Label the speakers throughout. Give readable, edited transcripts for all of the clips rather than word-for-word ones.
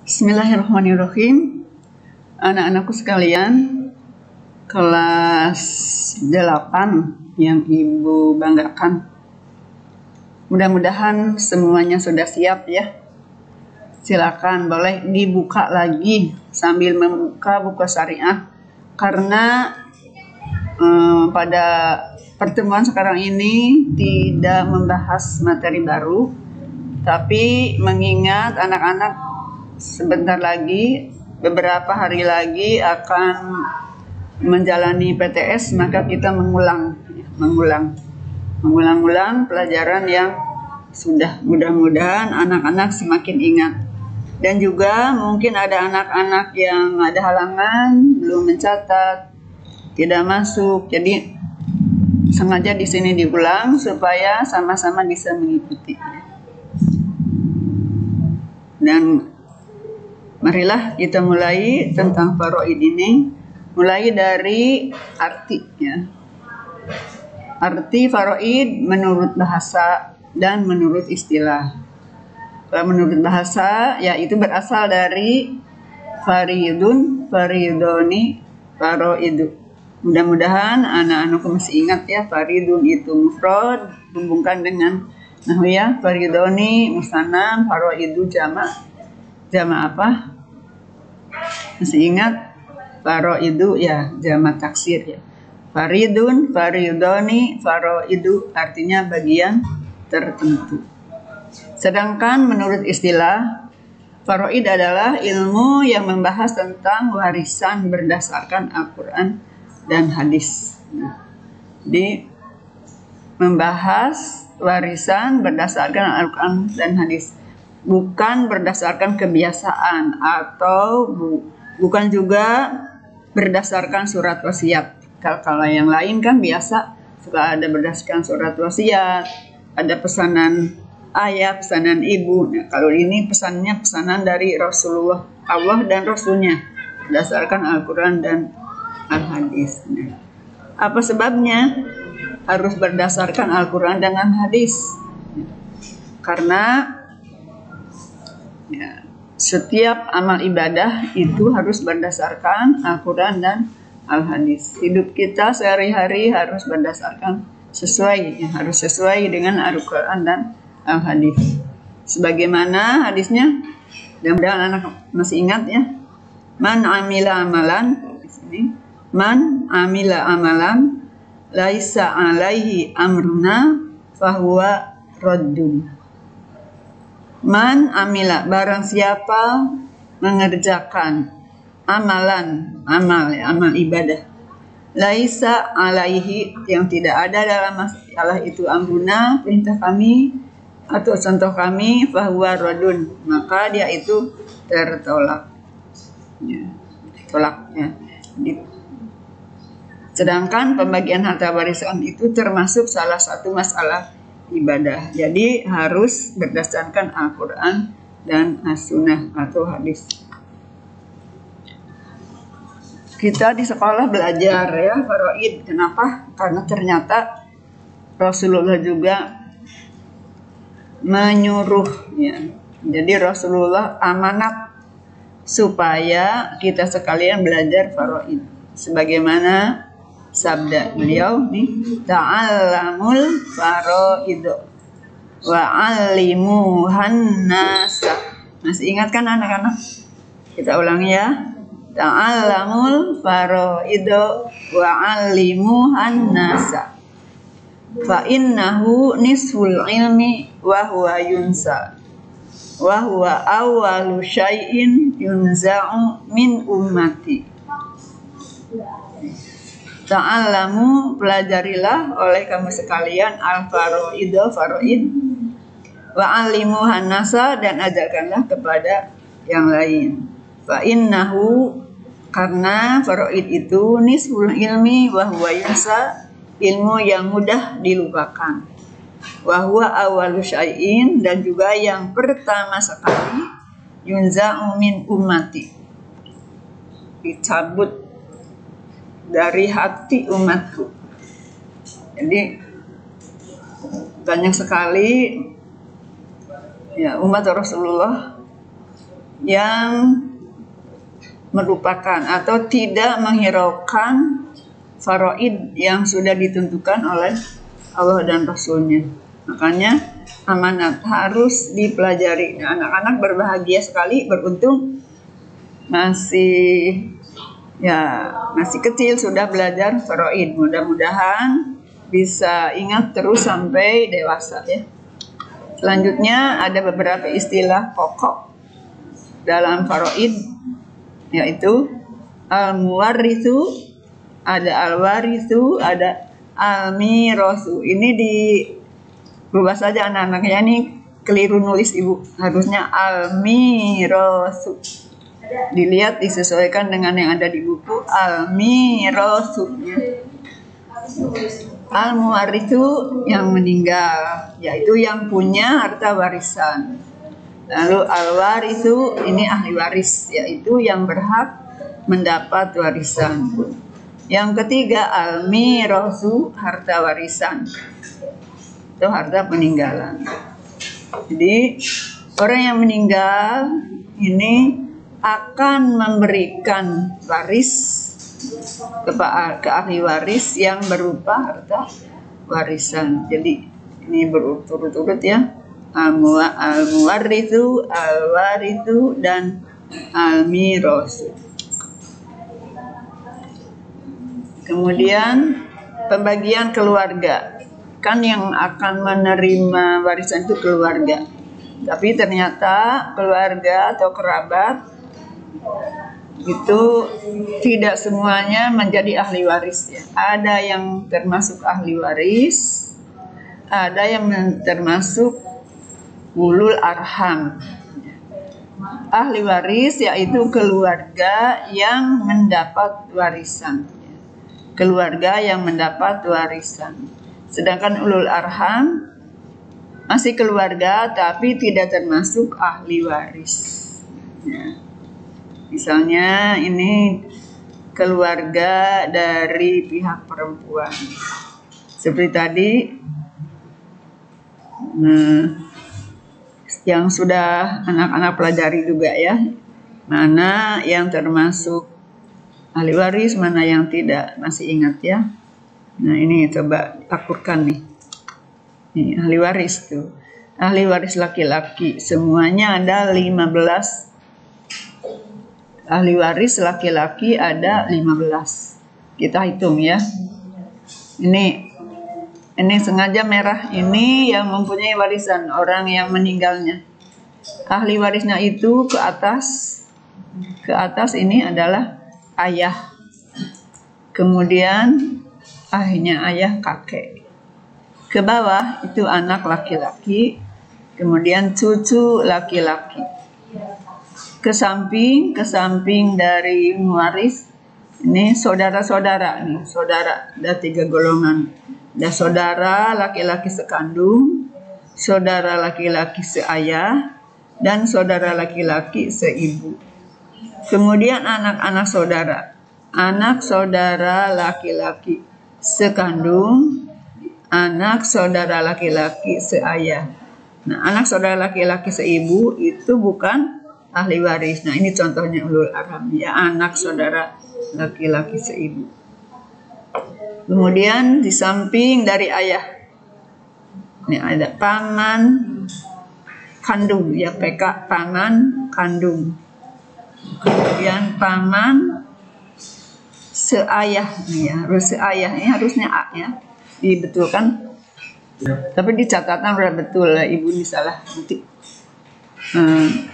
Speaker 1: Bismillahirrahmanirrahim. Anak-anakku sekalian, kelas 8 yang Ibu banggakan. Mudah-mudahan semuanya sudah siap ya. Silakan boleh dibuka lagi sambil membuka buku syariah. Karena pada pertemuan sekarang ini tidak membahas materi baru, tapi mengingat anak-anak sebentar lagi, beberapa hari lagi akan menjalani PTS, maka kita mengulang pelajaran yang sudah. Mudah-mudahan anak-anak semakin ingat. Dan juga mungkin ada anak-anak yang ada halangan, belum mencatat, tidak masuk. Jadi sengaja di sini diulang supaya sama-sama bisa mengikuti. Dan marilah kita mulai tentang faraid ini, mulai dari arti ya. Arti faraid menurut bahasa dan menurut istilah. Kalau menurut bahasa, yaitu berasal dari faridun, faridoni, faraidu. Mudah-mudahan anak-anakku masih ingat ya, faridun itu mufrad, hubungkan dengan nahwiyah, faridoni musanna, faraidu jamak. Jamak apa? Masih ingat? Faraidu ya, jamak taksir ya. Faridun, faridoni, faraidu artinya bagian tertentu. Sedangkan menurut istilah, faraid adalah ilmu yang membahas tentang warisan berdasarkan Al-Quran dan hadis. Jadi membahas warisan berdasarkan Al-Quran dan hadis, bukan berdasarkan kebiasaan atau bukan juga berdasarkan surat wasiat. Kalau yang lain kan biasa suka ada berdasarkan surat wasiat, ada pesanan ayah, pesanan ibu. Nah, kalau ini pesannya pesanan dari Rasulullah, Allah dan Rasulnya, berdasarkan Al-Quran dan Al-Hadis. Nah, apa sebabnya harus berdasarkan Al-Quran dengan hadis? Karena ya, setiap amal ibadah itu harus berdasarkan Al-Quran dan Al-Hadis. Hidup kita sehari-hari harus berdasarkan harus sesuai dengan Al-Quran dan Al-Hadis. Sebagaimana hadisnya, mudah-mudahan anak masih ingat ya. Man amila amalan, di sini. Man amila amalan laisa alaihi amruna fahuwa raddun. Man amila, barang siapa mengerjakan amalan, amal ibadah, laisa alaihi, yang tidak ada dalam masalah itu amruna, perintah kami atau contoh kami, fahuwa radun, maka dia itu tertolak ya, Sedangkan pembagian harta warisan itu termasuk salah satu masalah ibadah. Jadi harus berdasarkan Al-Quran dan As-Sunnah atau hadis. Kita di sekolah belajar ya faraid. Kenapa? Karena ternyata Rasulullah juga menyuruh ya. Jadi Rasulullah amanat supaya kita sekalian belajar faraid. Sebagaimana sabda beliau nih, ta'allamul faraid wa 'allimuhan nasa. Masih ingat kan anak-anak? Kita ulangi ya. Ta'allamul faraid wa 'allimuhan nasa. Fa innahu nisful ilmi wa huwa yunsa. Wa huwa awwalu syai'in yunza'u min ummati. Ta'allamu, pelajarilah oleh kamu sekalian al-faraid, faraid, wa 'allimuhan nasa, dan ajarkanlah kepada yang lain. Fa innahu, karena faraid itu nisful ilmi wa huwa yunsa, ilmu yang mudah dilupakan. Wa huwa awwalu syai'in, dan juga yang pertama sekali, yunza'u min ummati, dicabut dari hati umatku. Jadi banyak sekali ya umat Rasulullah yang merupakan atau tidak menghiraukan faraid yang sudah ditentukan oleh Allah dan Rasulnya. Makanya amanat harus dipelajari. Nah, anak-anak berbahagia sekali, beruntung masih kecil sudah belajar faraid. Mudah-mudahan bisa ingat terus sampai dewasa ya. Selanjutnya ada beberapa istilah pokok dalam faraid, yaitu al-muwarrithu, ada al-warithu, ada al-mirasu. Ini dirubah saja anak-anaknya, ini keliru nulis ibu, harusnya al-mirasu. Dilihat disesuaikan dengan yang ada di buku, al-mirasu. Al-muwarrithu yang meninggal, yaitu yang punya harta warisan. Lalu al-warithu ini ahli waris, yaitu yang berhak mendapat warisan. Yang ketiga al-mirasu, harta warisan, itu harta peninggalan. Jadi orang yang meninggal ini akan memberikan waris ke ahli waris yang berupa harta warisan. Jadi ini berurut-urut ya, al-muwarrithu, al-warithu, dan al-mirasu. Kemudian pembagian keluarga, kan yang akan menerima warisan itu keluarga, tapi ternyata keluarga atau kerabat itu tidak semuanya menjadi ahli waris ya. Ada yang termasuk ahli waris, ada yang termasuk ulul arham. Ahli waris yaitu keluarga yang mendapat warisan. Keluarga yang mendapat warisan. Sedangkan ulul arham masih keluarga tapi tidak termasuk ahli waris. Ya. Misalnya ini keluarga dari pihak perempuan. Seperti tadi, yang sudah anak-anak pelajari juga ya, mana yang termasuk ahli waris, mana yang tidak, masih ingat ya. Nah ini coba akurkan nih. Ini ahli waris tuh. Ahli waris laki-laki semuanya ada 15. Ahli waris laki-laki ada 15. Kita hitung ya. Ini sengaja merah, ini yang mempunyai warisan, orang yang meninggalnya. Ahli warisnya itu ke atas ini adalah ayah. Kemudian ayahnya ayah kakek. Ke bawah itu anak laki-laki, kemudian cucu laki-laki. Ke samping dari waris ini saudara-saudara nih, saudara ada 3 golongan. Ada saudara laki-laki sekandung, saudara laki-laki seayah, dan saudara laki-laki seibu. Kemudian anak-anak saudara. Anak saudara laki-laki sekandung, anak saudara laki-laki seayah. Nah, anak saudara laki-laki seibu itu bukan ahli waris. Nah, ini contohnya ulul arham ya, anak saudara laki-laki seibu. Kemudian di samping dari ayah, ini ada paman kandung ya, PK paman kandung. Kemudian paman seayah nih ya, harus seayah, ini harusnya A ya, dibetulkan. Tapi di catatan udah betul lah, ibu ini salah nanti.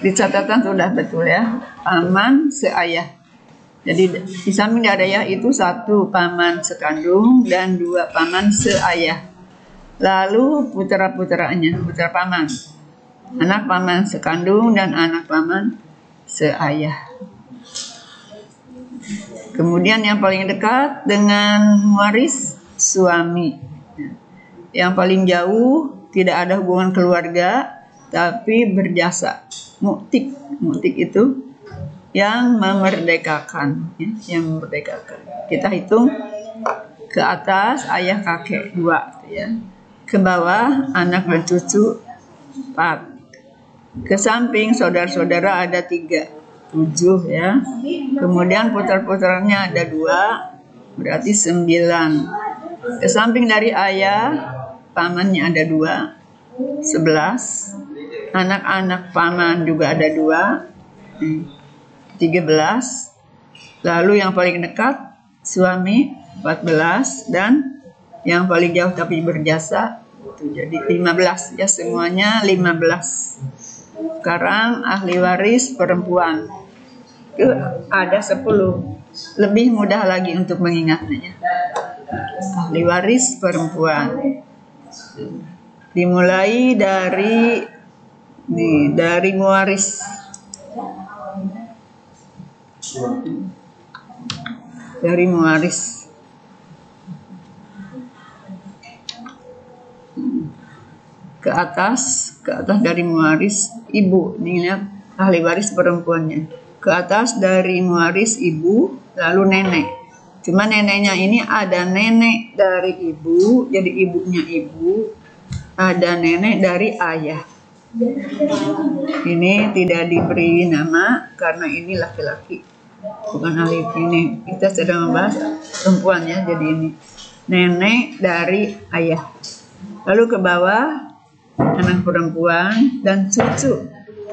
Speaker 1: Di catatan sudah betul ya, paman seayah. Jadi di samping dari ayah itu 1 paman sekandung dan 2 paman seayah. Lalu putra-putranya, putra paman, anak paman sekandung dan anak paman seayah. Kemudian yang paling dekat dengan waris suami. Yang paling jauh tidak ada hubungan keluarga tapi berjasa. Muktik itu yang memerdekakan ya, yang memerdekakan. Kita hitung ke atas ayah kakek 2 ya. Ke bawah anak dan cucu 4. Ke samping saudara-saudara ada 3, 7 ya. Kemudian putar-putarannya ada 2, berarti 9. Ke samping dari ayah, pamannya ada 2, 11. Anak-anak paman juga ada 2, 13. Lalu yang paling dekat suami 14, dan yang paling jauh tapi berjasa itu jadi 15 ya, semuanya 15. Sekarang ahli waris perempuan itu ada 10. Lebih mudah lagi untuk mengingatnya. Ahli waris perempuan dimulai dari muwaris. Dari muwaris ke atas dari muwaris ibu. Ini lihat ahli waris perempuannya. Ke atas dari muwaris ibu, lalu nenek. Cuma neneknya ini ada nenek dari ibu, jadi ibunya ibu. Ada nenek dari ayah. Ini tidak diberi nama karena ini laki-laki, bukan ahli. Ini kita sedang membahas perempuan ya, jadi ini nenek dari ayah. Lalu ke bawah anak perempuan dan cucu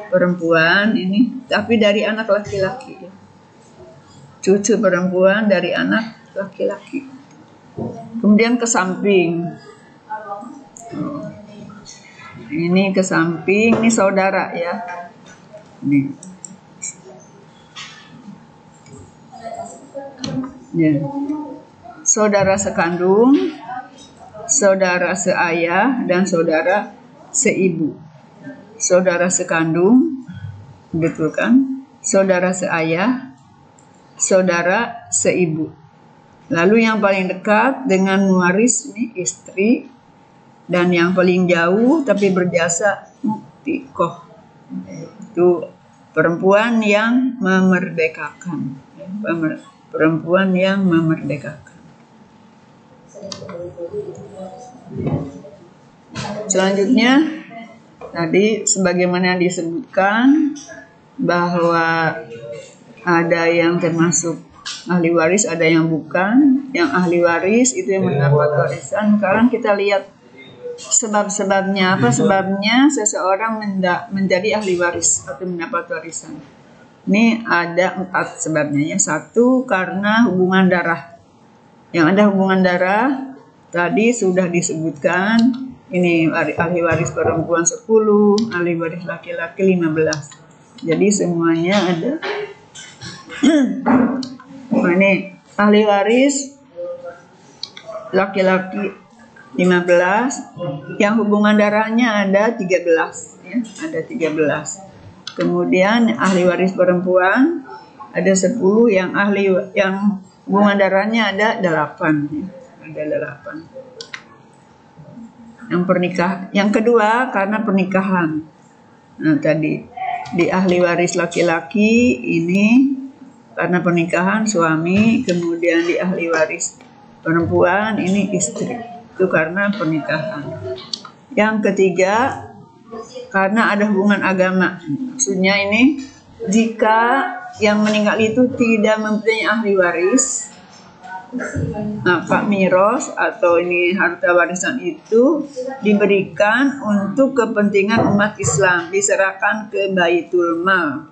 Speaker 1: perempuan ini, tapi dari anak laki-laki. Cucu perempuan dari anak laki-laki. Kemudian ke samping. Ini ke samping, ini saudara ya. Ini. Ya. Saudara sekandung, saudara seayah, dan saudara seibu. Saudara sekandung, betul kan? Saudara seayah, saudara seibu. Lalu yang paling dekat dengan muwaris ini istri, dan yang paling jauh tapi berjasa muktikoh. Itu perempuan yang memerdekakan. Perempuan yang memerdekakan. Selanjutnya, tadi sebagaimana disebutkan bahwa ada yang termasuk ahli waris, ada yang bukan. Yang ahli waris itu yang mendapat warisan. Sekarang kita lihat sebab-sebabnya. Apa sebabnya seseorang menjadi ahli waris atau mendapat warisan? Ini ada 4 sebabnya ya. 1, karena hubungan darah. Yang ada hubungan darah tadi sudah disebutkan. Ini ahli waris perempuan 10, ahli waris laki-laki 15. Jadi semuanya ada. Nah, ini ahli waris laki-laki 15, yang hubungan darahnya ada 13 ya, ada 13. Kemudian ahli waris perempuan ada 10, yang hubungan darahnya ada 8 ya, ada 8. Yang kedua karena pernikahan. Nah, tadi di ahli waris laki-laki ini karena pernikahan suami, kemudian di ahli waris perempuan ini istri. Itu karena pernikahan. Yang ketiga, karena ada hubungan agama. Maksudnya ini, jika yang meninggal itu tidak mempunyai ahli waris, maka miros atau ini harta warisan itu diberikan untuk kepentingan umat Islam, diserahkan ke Baitul Mal.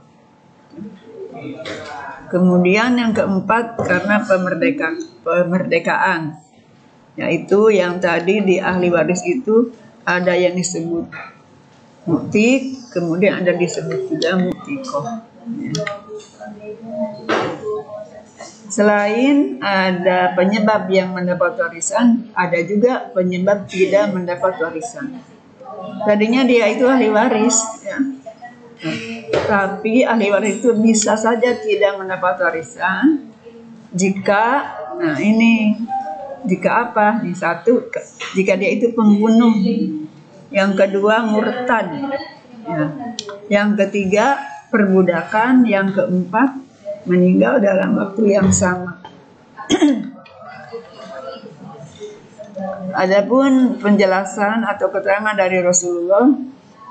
Speaker 1: Kemudian yang keempat, karena pemerdekaan, yaitu yang tadi di ahli waris itu ada yang disebut muktik, kemudian ada disebut juga muktikoh. Selain ada penyebab yang mendapat warisan, ada juga penyebab tidak mendapat warisan. Tadinya dia itu ahli waris, ya. Tapi ahli waris itu bisa saja tidak mendapat warisan jika, nah ini, jika apa? Ini 1, jika dia itu pembunuh. Yang kedua murtad. Ya. Yang ketiga perbudakan. Yang keempat meninggal dalam waktu yang sama. Adapun penjelasan atau keterangan dari Rasulullah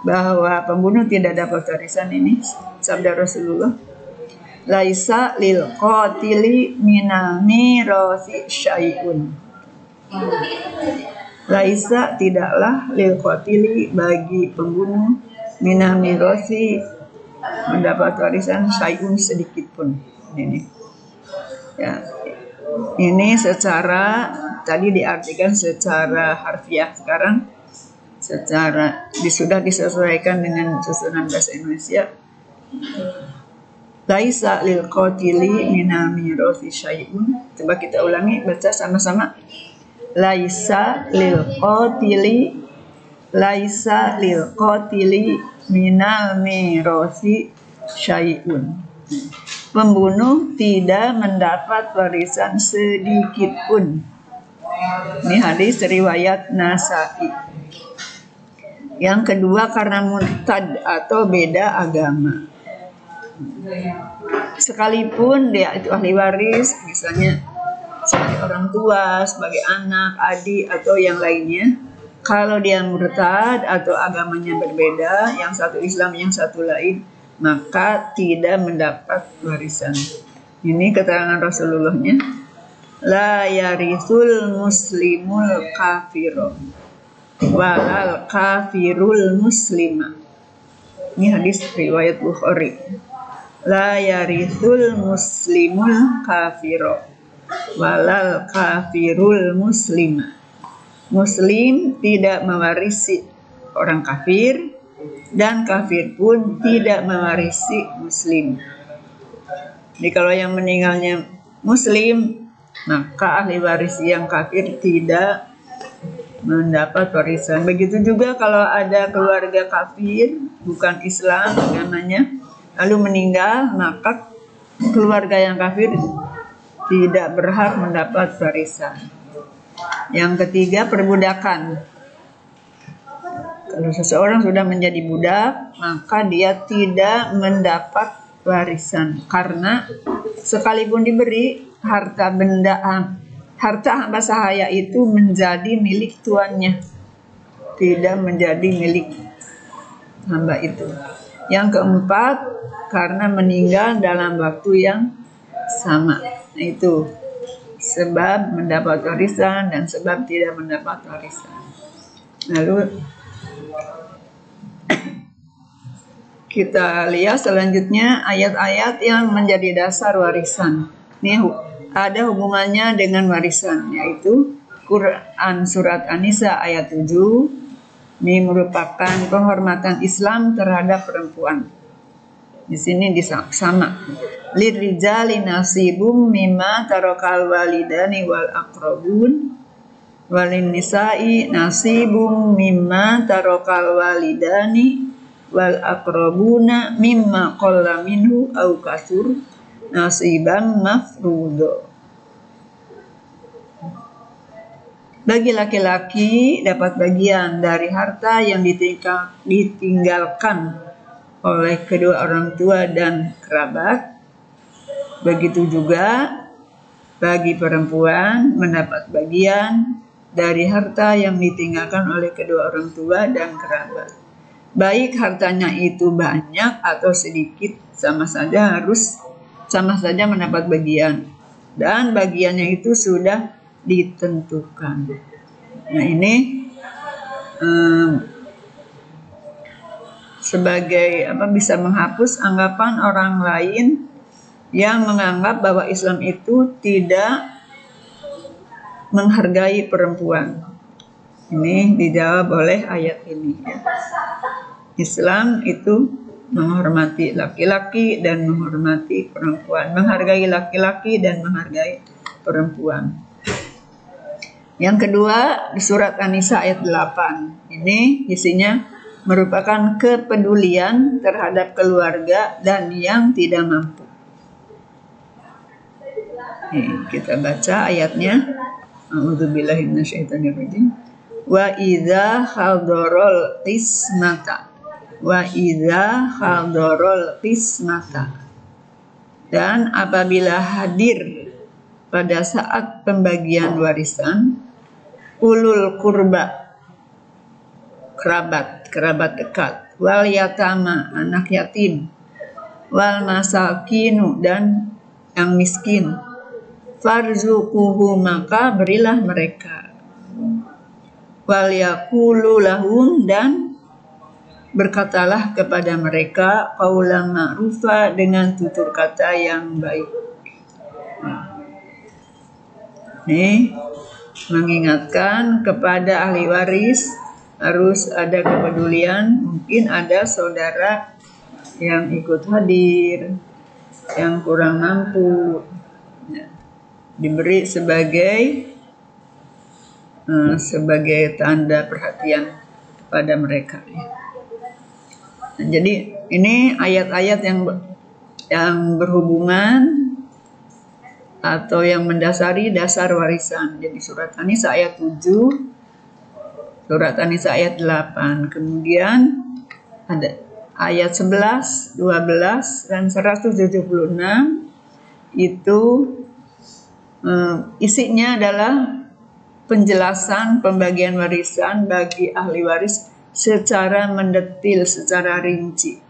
Speaker 1: bahwa pembunuh tidak dapat warisan. Ini sabda Rasulullah, laisa lil qatili minal mirasi syai'un. Laisa tidaklah lil qatili bagi pembunuh minal mirasi mendapat warisan syai'un sedikit pun. Ini ya, ini secara tadi diartikan secara harfiah, sekarang secara sudah disesuaikan dengan susunan bahasa Indonesia. Laisa lil qatili minal mirasi syai'un. Coba kita ulangi, baca sama-sama. Laisa lil qatili, laisa lil qatili minal mirasi syai'un. Pembunuh tidak mendapat warisan sedikit pun. Ini hadis riwayat Nasa'i. Yang kedua, karena murtad atau beda agama. Sekalipun dia itu ahli waris, misalnya sebagai orang tua, sebagai anak, adik, atau yang lainnya, kalau dia murtad atau agamanya berbeda, yang satu Islam, yang satu lain, maka tidak mendapat warisan. Ini keterangan Rasulullahnya, la yarithul muslimul kafiro walal kafirul muslima. Ini hadis riwayat Bukhari. La yarithul muslimul kafiro walal kafirul muslima. Muslim tidak mewarisi orang kafir, dan kafir pun tidak mewarisi muslim. Jadi kalau yang meninggalnya muslim, maka ahli waris yang kafir tidak mendapat warisan. Begitu juga kalau ada keluarga kafir, bukan Islam agamanya, lalu meninggal, maka keluarga yang kafir tidak berhak mendapat warisan. Yang ketiga, perbudakan. Kalau seseorang sudah menjadi budak, maka dia tidak mendapat warisan, karena sekalipun diberi harta hamba sahaya itu menjadi milik tuannya, tidak menjadi milik hamba itu. Yang keempat, karena meninggal dalam waktu yang sama. Nah, itu sebab mendapat warisan dan sebab tidak mendapat warisan. Lalu kita lihat selanjutnya ayat-ayat yang menjadi dasar warisan. Ini ada hubungannya dengan warisan, yaitu Quran Surat An-Nisa ayat 7. Ini merupakan penghormatan Islam terhadap perempuan. Di sini sama. Lirijali nasibum mimma tarakal walidani wal aqrabun walin nisa'i nasibum mimma tarakal walidani wal aqrabuna mimma qalla minhu au kasur nasiban mafrudo. Bagi laki-laki dapat bagian dari harta yang ditinggalkan oleh kedua orang tua dan kerabat. Begitu juga bagi perempuan mendapat bagian dari harta yang ditinggalkan oleh kedua orang tua dan kerabat. Baik hartanya itu banyak atau sedikit, sama saja mendapat bagian, dan bagiannya itu sudah ditentukan. Nah, ini sebagai bisa menghapus anggapan orang lain yang menganggap bahwa Islam itu tidak menghargai perempuan. Ini dijawab oleh ayat ini. Islam itu menghormati laki-laki dan menghormati perempuan, menghargai laki-laki dan menghargai perempuan. Yang kedua, di surat An-Nisa ayat 8. Ini isinya merupakan kepedulian terhadap keluarga dan yang tidak mampu. Kita baca ayatnya. A'udzubillahi minasyaitonirrajim. Wa idza hadarul qismata. Wa idza hadarul qismata. Dan apabila hadir pada saat pembagian warisan, ulul kurba, kerabat dekat, wal yatama, anak yatim, wal masakinu, dan yang miskin. Farzuquhu, maka berilah mereka. Wal yaqulu lahum, dan berkatalah kepada mereka qaulan ma'rufa, dengan tutur kata yang baik. Nih, mengingatkan kepada ahli waris harus ada kepedulian. Mungkin ada saudara yang ikut hadir, yang kurang mampu, diberi sebagai tanda perhatian kepada mereka. Nah, jadi ini ayat-ayat yang berhubungan atau yang mendasari dasar warisan. Jadi surat An-Nisa ayat 7, surat An-Nisa ayat 8, kemudian ada ayat 11, 12, dan 176. Itu isinya adalah penjelasan pembagian warisan bagi ahli waris secara mendetil, secara rinci.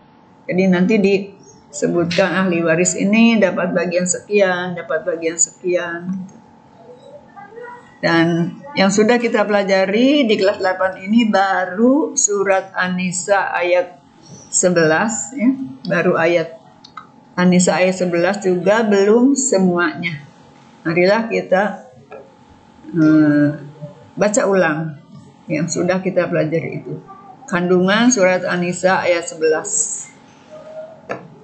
Speaker 1: Jadi nanti disebutkan ahli waris ini dapat bagian sekian, dapat bagian sekian. Dan yang sudah kita pelajari di kelas 8 ini baru surat An-Nisa ayat 11, ya. Baru ayat An-Nisa ayat 11 juga, belum semuanya. Marilah kita baca ulang yang sudah kita pelajari itu. Kandungan surat An-Nisa ayat 11.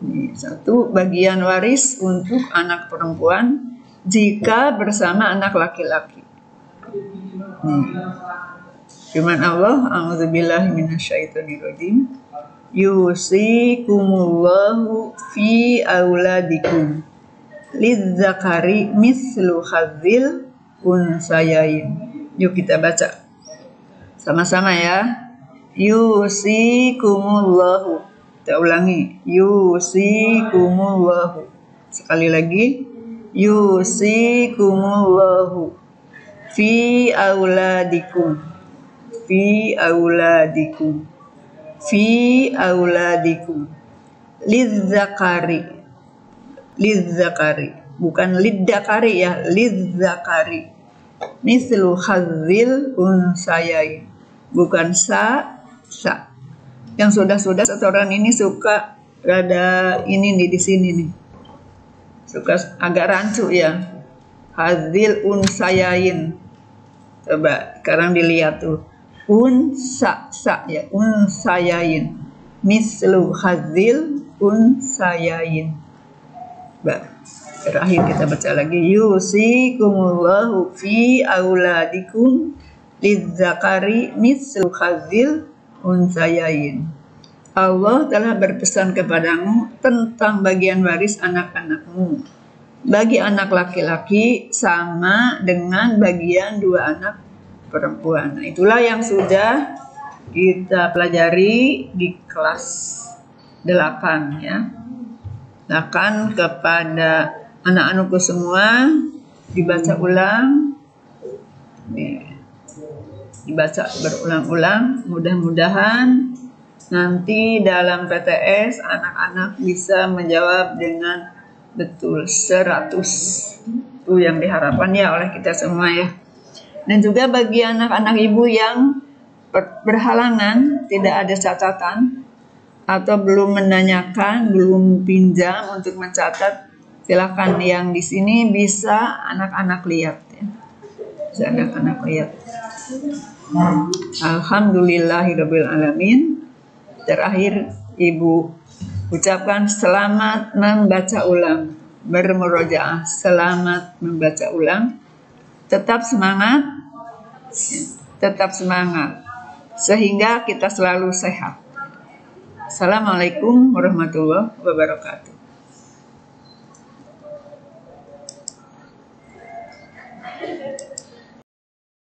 Speaker 1: Ini satu, bagian waris untuk anak perempuan jika bersama anak laki-laki. Firman Allah, a'udzubillahi minasyaitonirrajim. Yusikumullahu fi auladikum lidzakari mislu hadzil unsayain. Yuk kita baca sama-sama ya. Yusikumullahu. Kita ulangi. Yusikumullahu. Sekali lagi. Yusikumullahu fi auladikum. Fi auladikum. Fi auladikum. Lidzakari. Lidzakari. Bukan lidzakari ya. Lidzakari. Mislu hadzil unsayain. Bukan sa. Yang sudah setoran ini suka rada ini nih di sini nih. Suka agak rancu ya. Hadzil unsayain. Coba sekarang dilihat tuh. Unsa ya. Unsayain. Mislu hadzil unsayain. Terakhir kita baca lagi. Yusikumullahu fi auladikum lidzakari mislu hadzil unsayain. Allah telah berpesan kepadamu tentang bagian waris anak-anakmu. Bagi anak laki-laki sama dengan bagian dua anak perempuan. Nah, itulah yang sudah kita pelajari di kelas 8 ya. Silakan kepada anak-anakku semua dibaca ulang. Dibaca berulang-ulang. Mudah-mudahan nanti dalam PTS anak-anak bisa menjawab dengan betul 100. Itu yang diharapkan ya oleh kita semua ya. Dan juga bagi anak-anak ibu yang berhalangan, tidak ada catatan atau belum menanyakan, belum pinjam untuk mencatat, silakan yang di sini bisa anak-anak lihat ya. Bisa anak-anak lihat. Alhamdulillahirabbil alamin. Terakhir Ibu ucapkan selamat membaca ulang, bermurojaah, selamat membaca ulang. Tetap semangat sehingga kita selalu sehat. Assalamualaikum warahmatullahi wabarakatuh.